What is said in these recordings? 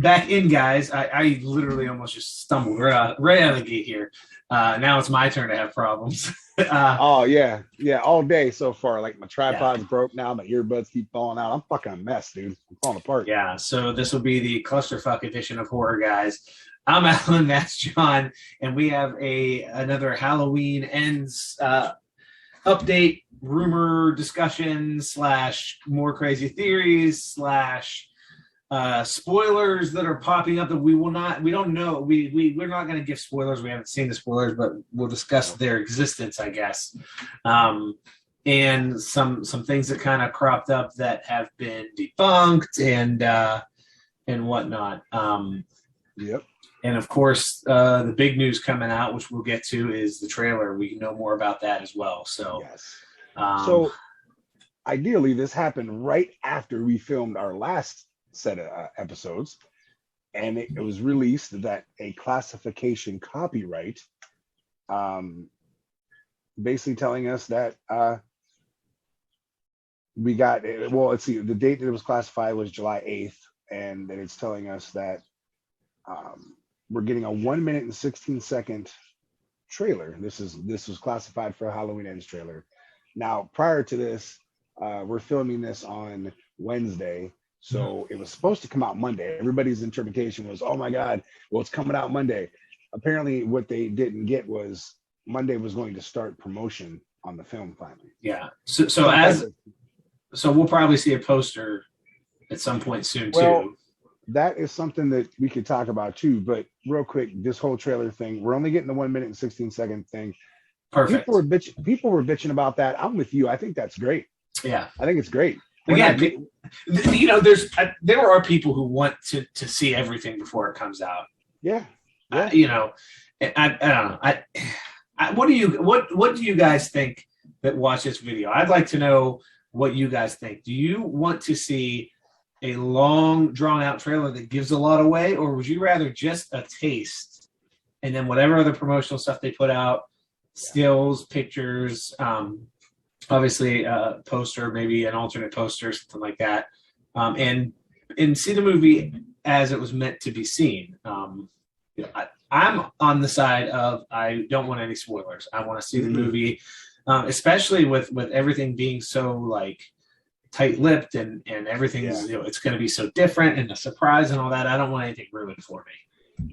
back in, guys. I literally almost just stumbled right out of the gate here. Now it's my turn to have problems. Oh yeah, yeah, all day so far. Like my Yeah, tripod's broke now, my earbuds keep falling out. I'm fucking a mess, dude. I'm falling apart. yeah. So this will be the clusterfuck edition of horror, guys. I'm Alan. That's John, and we have another Halloween ends update, rumor discussion slash more crazy theories slash spoilers that are popping up that we don't know. We're not going to give spoilers. We haven't seen the spoilers, but we'll discuss their existence, I guess. And some things that kind of cropped up that have been debunked and whatnot. Yep. And of course, the big news coming out, which we'll get to, is the trailer. We know more about that as well. So, Yes. So ideally, this happened right after we filmed our last set of episodes, and it was released that a classification copyright, basically telling us that we got, well, let's see, the date that it was classified was July 8th, and that it's telling us that we're getting a 1 minute and 16-second trailer. This was classified for a Halloween Ends trailer. Now, prior to this, we're filming this on Wednesday, so it was supposed to come out Monday. Everybody's interpretation was, oh my God, well, it's coming out Monday. Apparently, what they didn't get was Monday was going to start promotion on the film finally. Yeah. So we'll probably see a poster at some point soon too. That is something that we could talk about too. But real quick, this whole trailer thing, we're only getting the 1 minute and 16-second thing. Perfect. People were bitching about that. I'm with you. I think that's great. Yeah. I think it's great. Again, you know, there are people who want to see everything before it comes out. Yeah. You know, I don't know. What do you guys think that watch this video? I'd like to know what you guys think. Do you want to see a long, drawn-out trailer that gives a lot away, or would you rather just a taste and then whatever other promotional stuff they put out, stills, pictures, obviously a poster, maybe an alternate poster, something like that, and see the movie as it was meant to be seen? I'm on the side of I don't want any spoilers. I want to see the movie, especially with everything being so like tight-lipped and everything's it's going to be so different and a surprise and all that. I don't want anything ruined for me.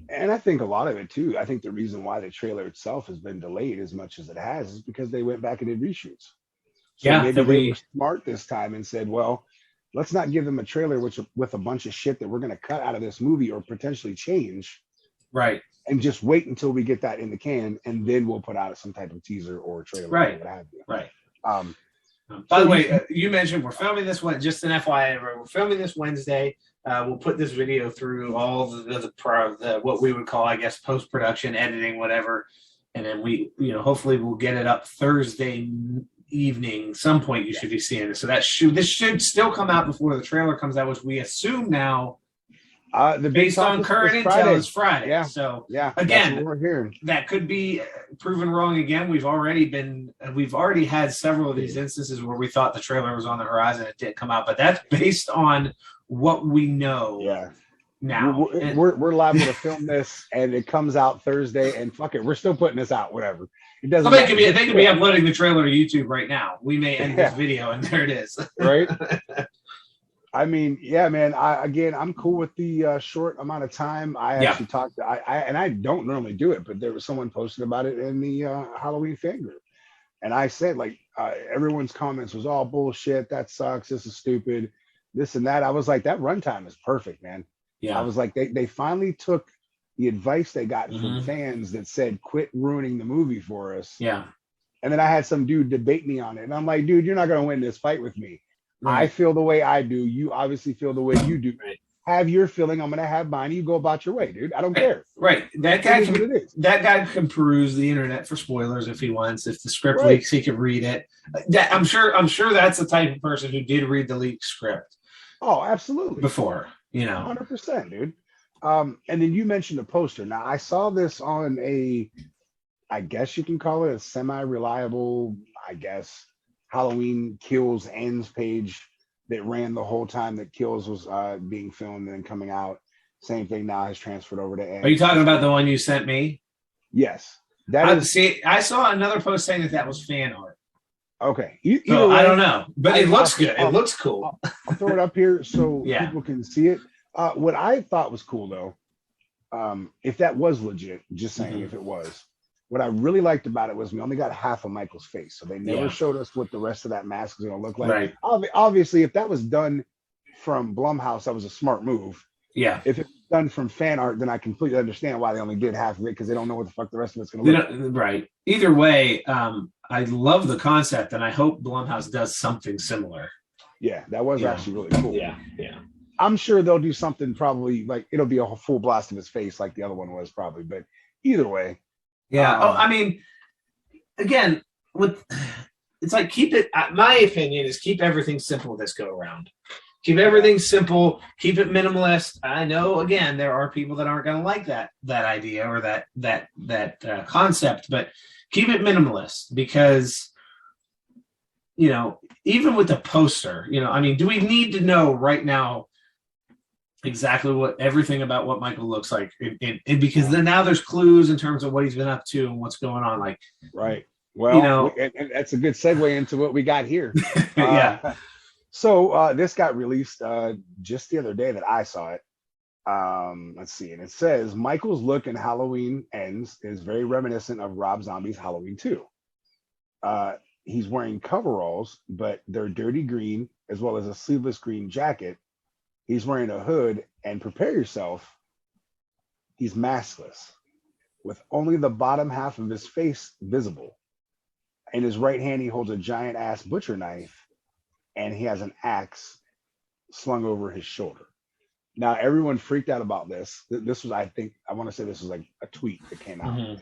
And I think a lot of it too. I think the reason why the trailer itself has been delayed as much as it has is because they went back and did reshoots. So maybe they were smart this time and said, well, let's not give them a trailer with a bunch of shit that we're going to cut out of this movie or potentially change. Right. And just wait until we get that in the can, and then we'll put out some type of teaser or trailer. Right. Or what have you. Right. By the way, you mentioned we're filming this one. Just an FYI, we're filming this Wednesday. We'll put this video through all the what we would call, I guess, post-production, editing, whatever, and then we, hopefully we'll get it up Thursday evening. Some point you should be seeing it. So this should still come out before the trailer comes out, which we assume now. Based on current intel, is Friday. Yeah. So again, we're hearing. That could be proven wrong again. We've already had several of these instances where we thought the trailer was on the horizon. It didn't come out, but that's based on what we know. Yeah. Now we're liable to film this, and it comes out Thursday. And fuck it, we're still putting this out. Whatever. It doesn't. They could be uploading the trailer to YouTube right now. We may end this video, and there it is. Right. I mean, yeah, man. I'm cool with the short amount of time. I actually talked. I don't normally do it, but there was someone posted about it in the Halloween fan group, and I said like everyone's comments was all bullshit. That sucks. This is stupid. This and that. I was like, that runtime is perfect, man. Yeah. I was like, they finally took the advice they got from fans that said, quit ruining the movie for us. Yeah. And then I had some dude debate me on it, and I'm like, dude, you're not gonna win this fight with me. Right. I feel the way I do. You obviously feel the way you do. Right. Have your feeling. I'm gonna have mine. You go about your way, dude. I don't care. Right. That guy can peruse the internet for spoilers if he wants. If the script leaks, he can read it. I'm sure that's the type of person who did read the leaked script. Oh, absolutely. Before, 100%, dude. And then you mentioned the poster. Now I saw this on I guess you can call it a semi-reliable, Halloween Kills Ends page that ran the whole time that Kills was being filmed and then coming out. Same thing now has transferred over to Are you talking NXT. about the one you sent me? Yes, that is See, I saw another post saying that was fan art. okay. So Either way, I don't know, but it looks good. It I'll- looks cool. I'll throw it up here so Yeah. people can see it. What I thought was cool though, if that was legit, just saying Mhm. if it was, what I really liked about it was we only got half of Michael's face, so they never Yeah. showed us what the rest of that mask is going to look like. Right. Obviously, if that was done from Blumhouse, that was a smart move. Yeah. If it's done from fan art, then I completely understand why they only did half of it because they don't know what the fuck the rest of it's going to look like. Right. Either way, I love the concept, and I hope Blumhouse does something similar. Yeah, that was Yeah. actually really cool. Yeah. I'm sure they'll do something probably like it'll be a full blast of his face like the other one was probably, but either way. Yeah. I mean, again, it's like keep it. My opinion is keep everything simple this go around. Keep everything simple. Keep it minimalist. I know, again, there are people that aren't going to like that idea or that concept, but keep it minimalist because, you know, even with the poster, you know, I mean, do we need to know right now exactly everything about what Michael looks like? And because then now there's clues in terms of what he's been up to and what's going on. Like, right. Well, you know, and that's a good segue into what we got here. Yeah. So this got released just the other day that I saw it. Let's see, and it says Michael's look in Halloween Ends is very reminiscent of Rob Zombie's Halloween 2. He's wearing coveralls, but they're dirty green, as well as a sleeveless green jacket. He's wearing a hood, and prepare yourself, he's maskless, with only the bottom half of his face visible. In his right hand, he holds a giant ass butcher knife, and he has an axe slung over his shoulder. Now, everyone freaked out about this. This was, I want to say this was like a tweet that came out. Mhm.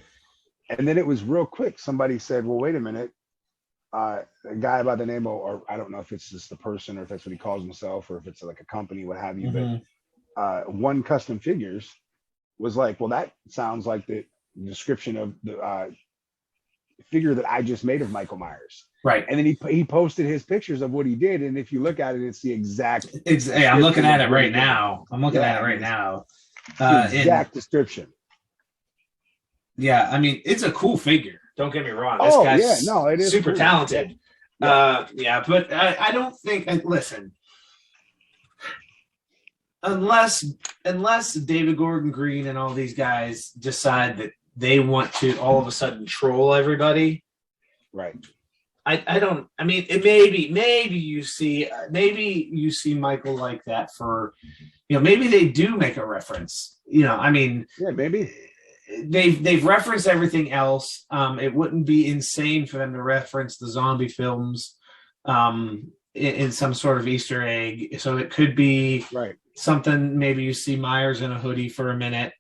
And then it was real quick. Somebody said, well, wait a minute. A guy by the name of, or I don't know if it's just the person or if that's what he calls himself or if it's like a company, what have you. Mhm. But One Custom Figures was like, well, that sounds like the description of the figure that I just made of Michael Myers. Right. And then he posted his pictures of what he did, and if you look at it, it's the exact. Hey, I'm looking at it right now. Exact description. Yeah, I mean, it's a cool figure. Don't get me wrong. This Oh, guy's yeah, no, it is super cool. talented. Yeah. Yeah, but I don't think. Listen, unless David Gordon Green and all these guys decide that they want to all of a sudden troll everybody, Right. I don't. I mean, it maybe you see Michael like that for, you know, maybe they do make a reference. You know, I mean, Yeah, maybe. they've referenced everything else. It wouldn't be insane for them to reference the zombie films in some sort of Easter egg. So it could be Right. something. Maybe you see Myers in a hoodie for a minute,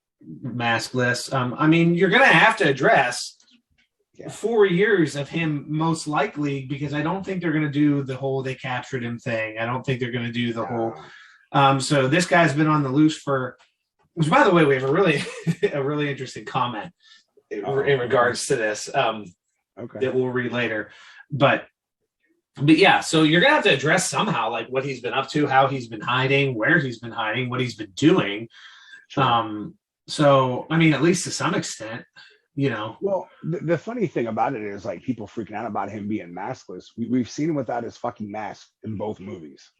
maskless. I mean, you're gonna have to address 4 years of him most likely, because I don't think they're going to do the whole they captured him thing. I don't think they're going to do the whole. So this guy's been on the loose for, which, by the way, we have a really interesting comment in regards to this that we'll read later. But yeah, so you're going to have to address somehow like what he's been up to, how he's been hiding, where he's been hiding, what he's been doing. Sure. So, I mean, at least to some extent. You know, well, the funny thing about it is like people freaking out about him being maskless. We've seen him without his fucking mask in both movies.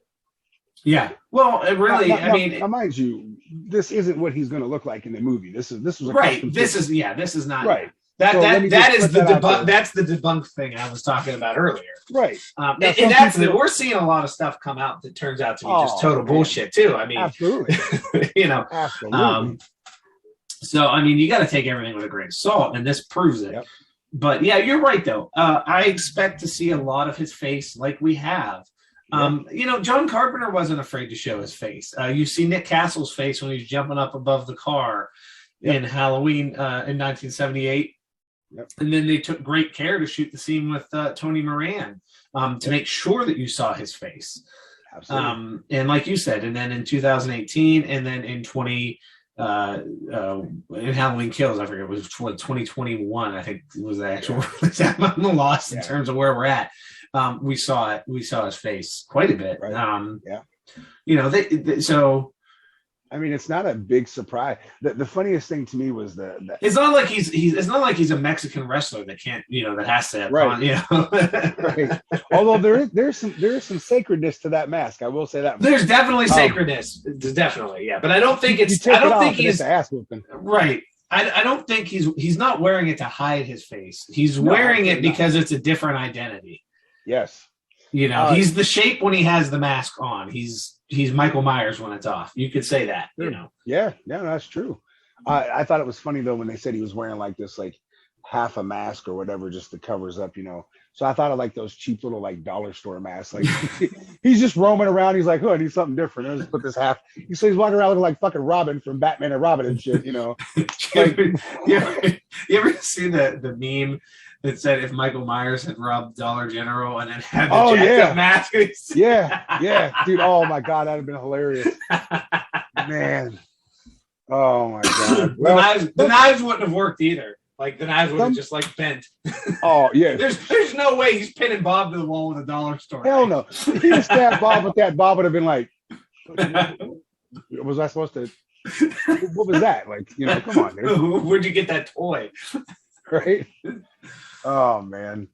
Yeah, well, it really, now, mind you, this isn't what he's going to look like in the movie. This was a right. This is not right. That so that is the debunk. That's the debunk thing I was talking about earlier. Right. And that's people, we're seeing a lot of stuff come out that turns out to be just total bullshit too. I mean, absolutely. You know, absolutely. So, I mean, you got to take everything with a grain of salt, and this proves it. Yep. But, yeah, you're right, though. I expect to see a lot of his face like we have. You know, John Carpenter wasn't afraid to show his face. You see Nick Castle's face when he's jumping up above the car in Halloween in 1978. Yep. And then they took great care to shoot the scene with Tony Moran to make sure that you saw his face. Absolutely. And like you said, and then in 2018, and then in in Halloween Kills, I forget, it was 2021, I think it was the actual I'm lost in terms of where we're at. We saw his face quite a bit. Right. You know, so I mean, it's not a big surprise. The funniest thing to me was the It's not like it's not like he's a Mexican wrestler that can't, that has to, right. Right. Although there is some sacredness to that mask. I will say that. There's definitely sacredness. Definitely, yeah. But I don't think it's. I don't think he's ass whooping. Right. I don't think he's not wearing it to hide his face. He's wearing it because it's a different identity. Yes. He's the shape when he has the mask on. He's Michael Myers when it's off. You could say that, Yeah, that's true. I thought it was funny though when they said he was wearing like this like half a mask or whatever just to covers up, So I thought of like those cheap little like dollar store masks. Like he's just roaming around. He's like, oh, I need something different. I'll just put this half. So he's walking around looking like fucking Robin from Batman and Robin and shit, Like, you ever see the meme that said if Michael Myers had robbed Dollar General and then had the jacked up mask? Yeah, dude. Oh my god, that'd have been hilarious. Man. Oh my god. Well, the knives wouldn't have worked either. Like the knives would have just like bent. Oh yeah. There's no way he's pinning Bob to the wall with a dollar store. Hell no. If he stabbed Bob with that, Bob would have been like, was I supposed to? What was that? Like, come on, dude. Where'd you get that toy? Right. Oh man.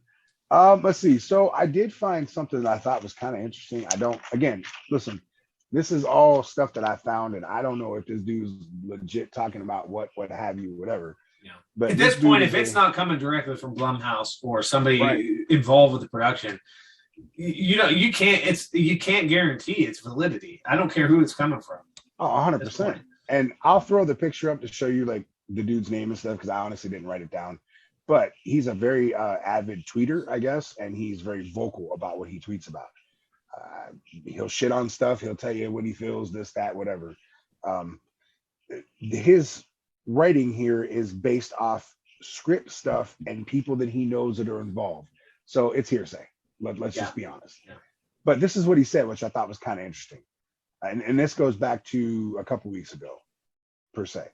Let's see. So I did find something that I thought was kind of interesting. Listen, this is all stuff that I found, and I don't know if this dude's legit talking about what have you, whatever. Yeah. But at this point, if it's not coming directly from Blumhouse or somebody involved with the production, you can't guarantee its validity. I don't care who it's coming from. Oh, 100%. And I'll throw the picture up to show you like the dude's name and stuff because I honestly didn't write it down. But he's a very avid tweeter, I guess, and he's very vocal about what he tweets about. He'll shit on stuff. He'll tell you what he feels, this, that, whatever. His writing here is based off script stuff and people that he knows that are involved. So it's hearsay. Let's just be honest. Yeah. But this is what he said, which I thought was kind of interesting. And this goes back to a couple weeks ago, per se.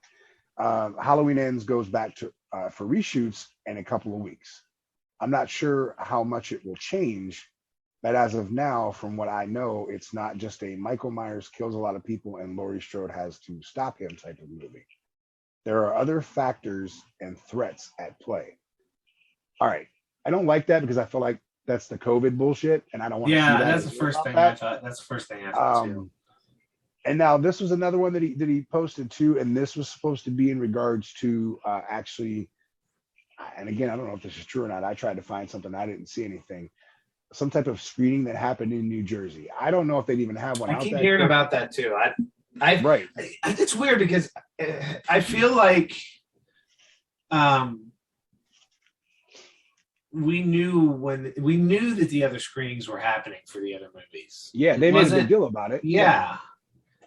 Halloween Ends goes back to for reshoots in a couple of weeks. I'm not sure how much it will change, but as of now, from what I know, it's not just a Michael Myers kills a lot of people and Laurie Strode has to stop him type of movie. There are other factors and threats at play. All right. I don't like that because I feel like that's the COVID bullshit, and I don't want to see that. That's the first thing I thought. That's the first thing I thought too. And now this was another one that he posted too, and this was supposed to be in regards to actually, and again, I don't know if this is true or not. I tried to find something, I didn't see anything. Some type of screening that happened in New Jersey. I don't know if they'd even have one. I keep hearing about that too. It's weird because I feel like we knew that the other screenings were happening for the other movies. Yeah, they made a big deal about it. Yeah.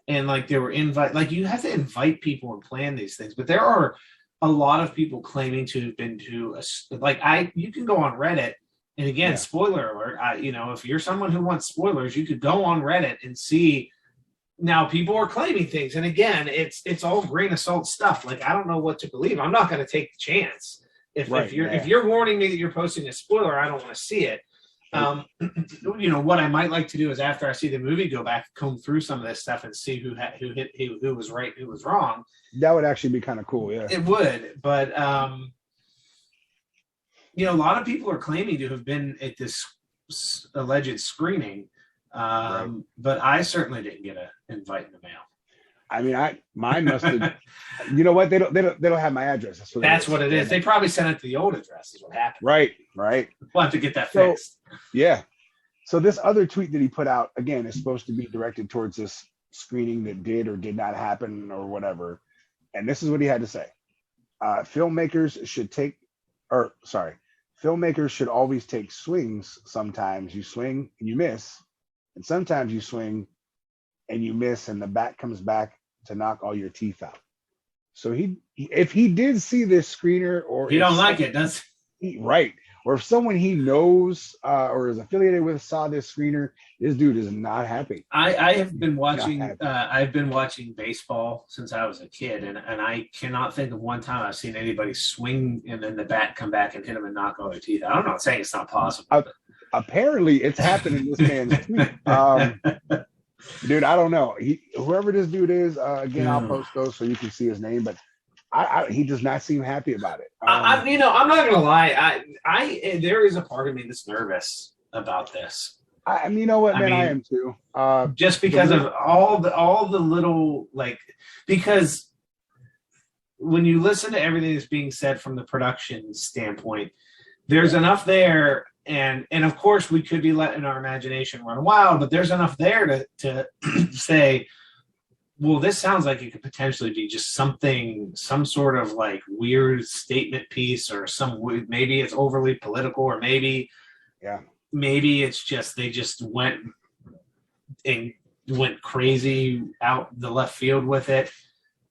And like there were you have to invite people and plan these things, but there are a lot of people claiming to have been to you can go on Reddit, and again, spoiler alert, if you're someone who wants spoilers, you could go on Reddit and see. Now people are claiming things, and again, it's all grain of salt stuff. Like I don't know what to believe. I'm not going to take the chance. If you're warning me that you're posting a spoiler, I don't want to see it. What I might like to do is after I see the movie, go back, comb through some of this stuff, and see who was right, who was wrong. That would actually be kind of cool. Yeah, it would. But a lot of people are claiming to have been at this alleged screening, but I certainly didn't get an invite in the mail. I mean, mine must have. You know what? They don't have my address. That's what it is. They probably sent it to the old address. Is what happened. Right. We'll have to get that fixed. Yeah. So this other tweet that he put out again is supposed to be directed towards this screening that did or did not happen or whatever. And this is what he had to say: filmmakers should always take swings. Sometimes you swing and you miss, and sometimes you swing and you miss, and the bat comes back to knock all your teeth out. So if he did see this screener, or he don't like it, does he? Right. Or if someone he knows or is affiliated with saw this screener, this dude is not happy. I have been watching. I've been watching baseball since I was a kid, and I cannot think of one time I've seen anybody swing and then the bat come back and hit him and knock all their teeth out. I'm not saying it's not possible. Apparently, it's happened in this man's tweet. Dude, I don't know. Whoever this dude is, again, I'll Yeah. post those so you can see his name, but he does not seem happy about it. I'm not gonna lie. There is a part of me that's nervous about this. I mean, you know what, I man, I mean, am too. Just because of all the little because when you listen to everything that's being said from the production standpoint, there's enough there, and of course we could be letting our imagination run wild, but there's enough there to say, well, this sounds like it could potentially be just some sort of like weird statement piece, or maybe it's overly political, or maybe it's just they just went crazy out the left field with it.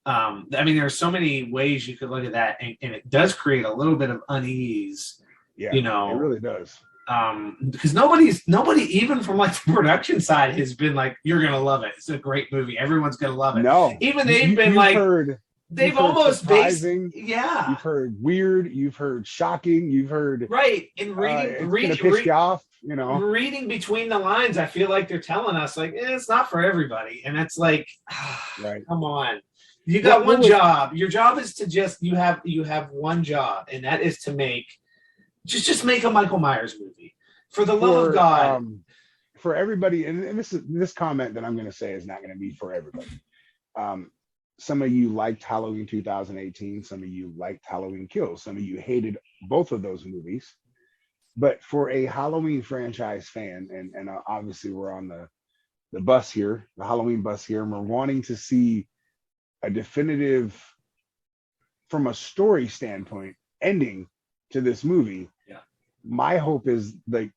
I mean, there are so many ways you could look at that, and it does create a little bit of unease. Yeah, you know, it really does. Because nobody even from like the production side has been like, you're gonna love it. It's a great movie. Everyone's gonna love it. No, even they've been like, they've almost based, You've heard weird. You've heard shocking. You've heard right. And reading piss you off. You know, reading between the lines, I feel like they're telling us like, it's not for everybody, and it's like, right. Come on. You got one job. Your job is to you have one job, and that is to make a Michael Myers movie. For the love of God. For everybody, and this comment that I'm going to say is not going to be for everybody. Some of you liked Halloween 2018. Some of you liked Halloween Kills. Some of you hated both of those movies. But for a Halloween franchise fan, and obviously we're on the bus here, the Halloween bus here, and we're wanting to see a definitive, from a story standpoint, ending to this movie. Yeah. My hope is like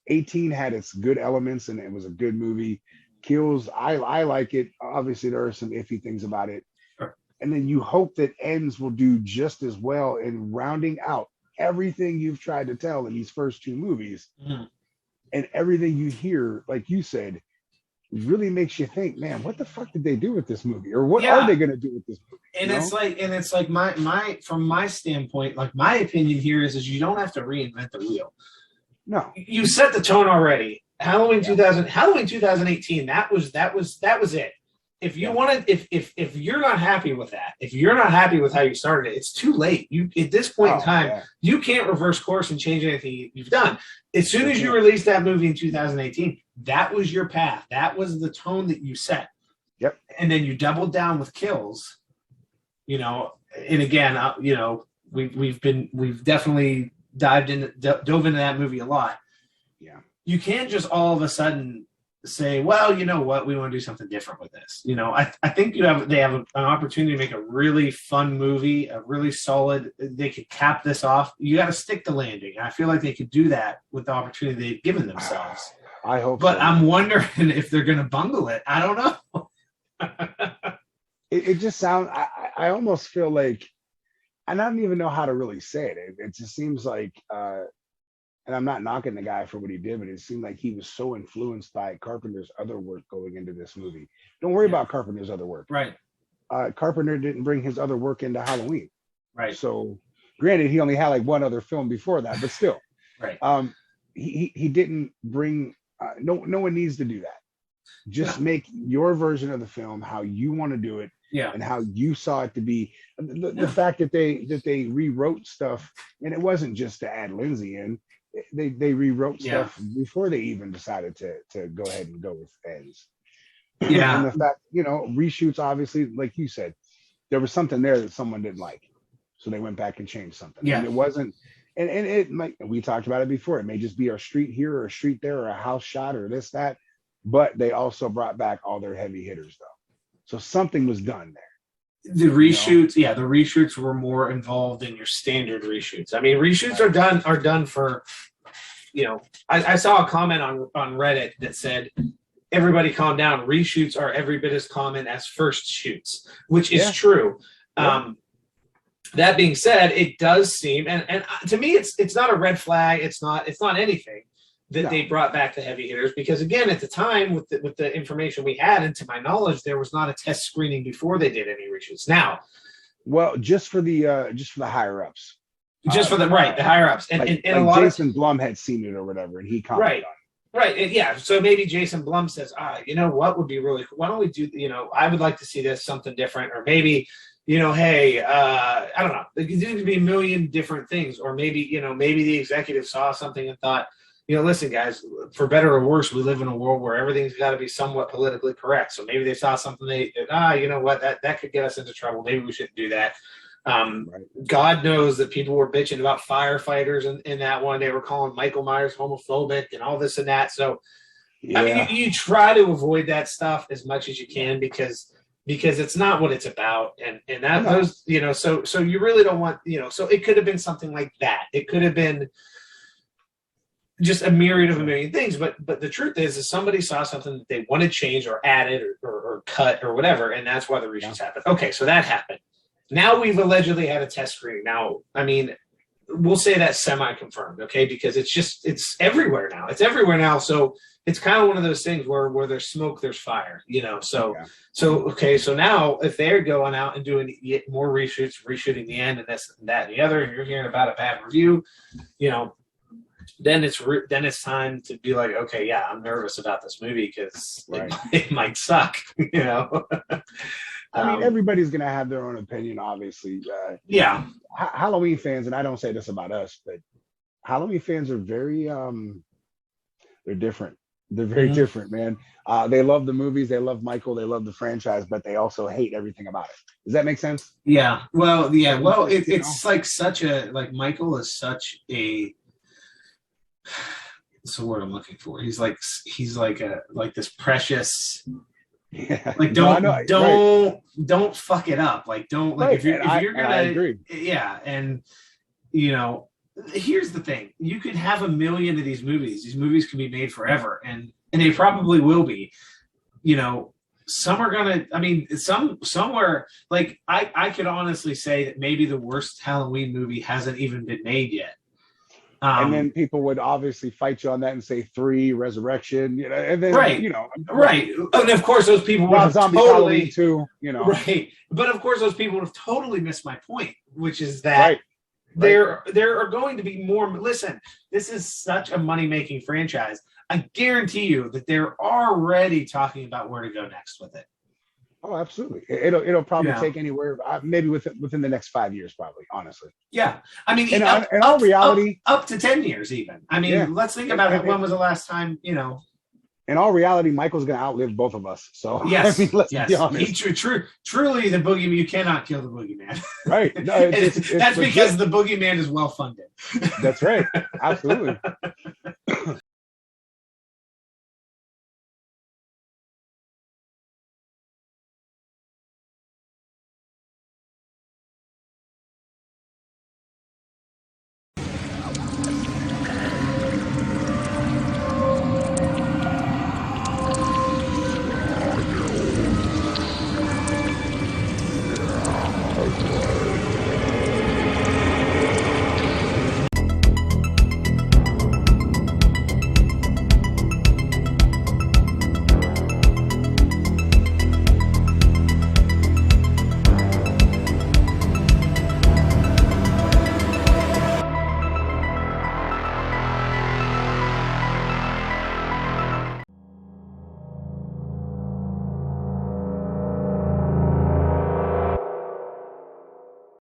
18 had its good elements and it was a good movie. Kills, I like it. Obviously, there are some iffy things about it. Sure. And then you hope that Ends will do just as well in rounding out everything you've tried to tell in these first two movies. Mm-hmm. And everything you hear, like you said, really makes you think, man, what the fuck did they do with this movie? Or what are they going to do with this movie? And it's like my from my standpoint, like my opinion here is you don't have to reinvent the wheel. No. You set the tone already. Halloween 2018, that was it. If you wanted, if you're not happy with that, if you're not happy with how you started it, it's too late. You at this point in time, you can't reverse course and change anything you've done. As soon as you released that movie in 2018, that was your path. That was the tone that you set. Yep. And then you doubled down with Kills. You know, and again, you know, we've definitely dove into that movie a lot. Yeah. You can't just all of a sudden say, well, you know what, we want to do something different with this. You know, I think they have an opportunity to make a really fun movie, a really solid. They could cap this off. You got to stick the landing. I feel like they could do that with the opportunity they've given themselves. I hope, but so. I'm wondering if they're going to bungle it. I don't know. It just sounds. I almost feel like, and I don't even know how to really say it. It just seems like. And I'm not knocking the guy for what he did, but it seemed like he was so influenced by Carpenter's other work going into this movie. Don't worry about Carpenter's other work. Right. Carpenter didn't bring his other work into Halloween. Right. So granted, he only had like one other film before that, but still. Right. He didn't bring, no one needs to do that. Just make your version of the film how you want to do it. Yeah. And how you saw it to be. The fact that they rewrote stuff, and it wasn't just to add Lindsay in. They rewrote stuff before they even decided to go ahead and go with Ends. Yeah. And the fact, you know, reshoots, obviously, like you said, there was something there that someone didn't like. So they went back and changed something. Yeah. And it wasn't, and it might, we talked about it before, it may just be a street here or a street there or a house shot or this, that. But they also brought back all their heavy hitters though. So something was done there. The reshoots, the reshoots were more involved than your standard reshoots. I mean, reshoots are done for, you know, I saw a comment on Reddit that said, everybody calm down. Reshoots are every bit as common as first shoots, which is true. Yeah. That being said, it does seem, and to me, it's not a red flag. It's not anything that they brought back the heavy hitters, because again, at the time with the information we had, and to my knowledge, there was not a test screening before they did any reshoots. Now, well, just for the higher ups, the higher ups, and like a lot Jason Blum had seen it or whatever, and he commented on it. Right. Yeah. So maybe Jason Blum says, you know what would be really cool? Why don't we do, I would like to see this something different. Or maybe, hey, I don't know. There could be a million different things. Or maybe, maybe the executive saw something and thought, listen, guys, for better or worse, we live in a world where everything's got to be somewhat politically correct. So maybe they saw something you know what, that could get us into trouble. Maybe we shouldn't do that. Right. God knows that people were bitching about firefighters in that one. They were calling Michael Myers homophobic and all this and that. So, yeah. I mean, you try to avoid that stuff as much as you can because it's not what it's about. And that those, so you really don't want, so it could have been something like that. It could have been just a myriad of a million things. But the truth is somebody saw something that they wanted changed or added or cut or whatever. And that's why the reshoots happened. Okay, so that happened. Now we've allegedly had a test screening. Now, I mean, we'll say that's semi-confirmed, okay? Because it's everywhere now. It's everywhere now. So it's kind of one of those things where there's smoke, there's fire, So okay, so now if they're going out and doing more reshoots, reshooting the end and this and that and the other, and you're hearing about a bad review, then it's time to be like, okay, yeah, I'm nervous about this movie because it might suck, I mean, everybody's going to have their own opinion, obviously. Halloween fans, and I don't say this about us, but Halloween fans are very, they're different. They're very different, man. They love the movies. They love Michael. They love the franchise, but they also hate everything about it. Does that make sense? Yeah. Well, yeah. Well, it's like Michael is such a, what's the word I'm looking for? He's like this precious, like don't fuck it up. Like don't like if you're gonna, I agree. Yeah, and here's the thing: you could have a million of these movies. These movies can be made forever, and they probably will be. Some are gonna. I mean, somewhere like I could honestly say that maybe the worst Halloween movie hasn't even been made yet. And then people would obviously fight you on that and say 3 Resurrection, and then right. And of course those people would have totally too, right. But of course those people would have totally missed my point, which is that there are going to be more. Listen, this is such a money-making franchise. I guarantee you that they're already talking about where to go next with it. Oh, absolutely. It'll probably take anywhere, maybe within the next 5 years, probably, honestly. Yeah. I mean, in all reality, up to 10 years even. I mean, let's think about it. When was the last time, In all reality, Michael's going to outlive both of us. So, yes, I mean, let's be honest. Truly, the boogeyman, you cannot kill the boogeyman. Right. No, that's because the boogeyman is well funded. That's right. Absolutely.